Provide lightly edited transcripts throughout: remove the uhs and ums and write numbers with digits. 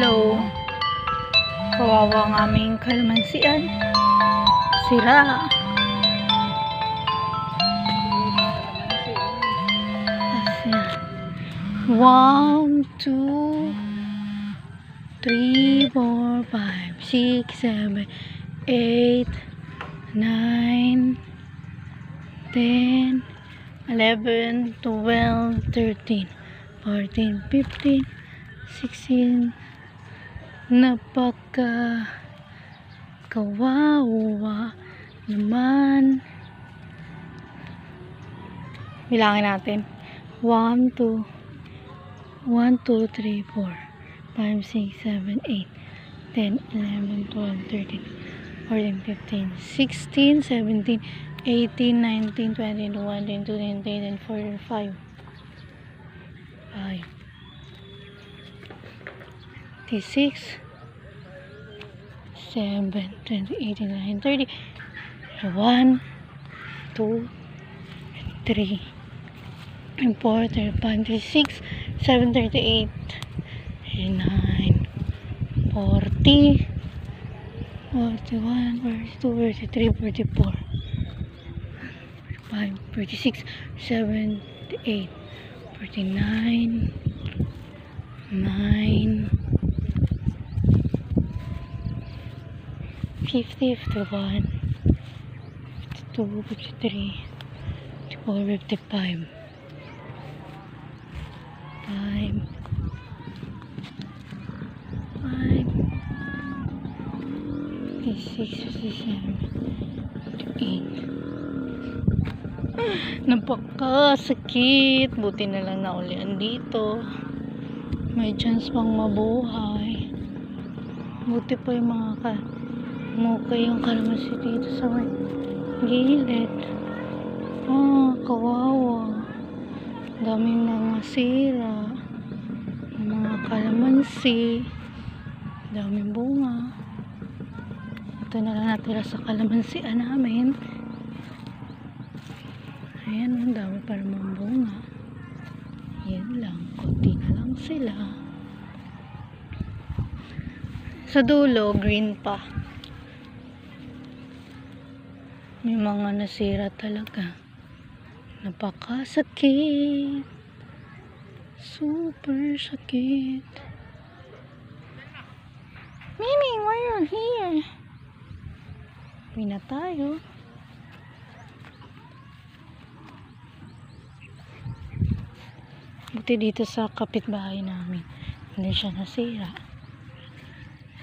Hello. Kawawa ang aming kalamansian. Sira. One, two, three, four, five, six, seven, 8, 9, 10, 11, 12, 13, 14, 15, 16. Napaka kawawa naman. Bilangin natin. 1, 2, 3, 4, 5, 6, 7, 8, 10, 11, 12, 13, 14, 15, 16, 17, 18, 19, 20, 21, 22, 23, 24, 5, 26, 7, 20, 18, 19, 30, 1, 2, 3, 4, 35, 36, 7, 38, 39, 40, 41, 42, 43, 44, 45, 46, 78, 49, 9, 50, 51, 52, 53, 54, 55, 56, 57, 58. Napakasakit. Buti na lang naulian dito. May chance pang mabuhay. Buti pa yung mga mukay yung kalamansi dito sa may gilid. Kawawa. Daming mga sira. Mga kalamansi. Daming bunga. Ito na lang natira sa kalamansian namin. Ayan, ang dami pa naman bunga. Yan lang. Kunti na lang sila. Sa dulo, green pa. May mga nasira talaga. Napakasakit. Super sakit. Mimi, why are you here? Uwi na tayo. Buti dito sa kapitbahay namin, hindi siya nasira.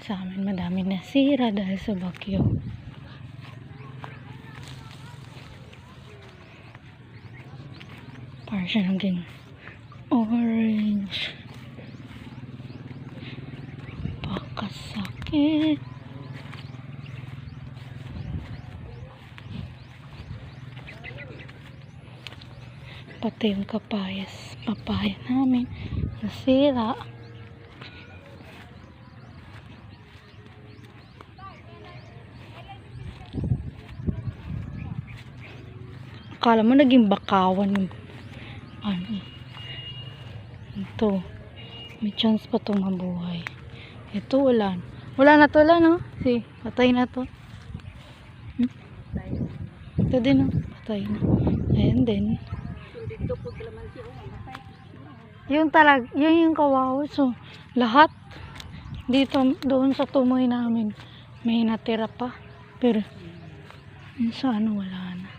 Sa amin madami nasira dahil sa bagyo. Parang siya naging orange. Pakasakit. Pati yung papaya namin nasira. Akala mo naging bakawan yung ito. May chance pa itong mabuhay. Ito wala na to, no? Patay na to. Ito din, no? Patay na. Ayan din. Yung yung kawawa. So, lahat dito, doon sa tumoy namin may natira pa. Pero, yun sa wala na.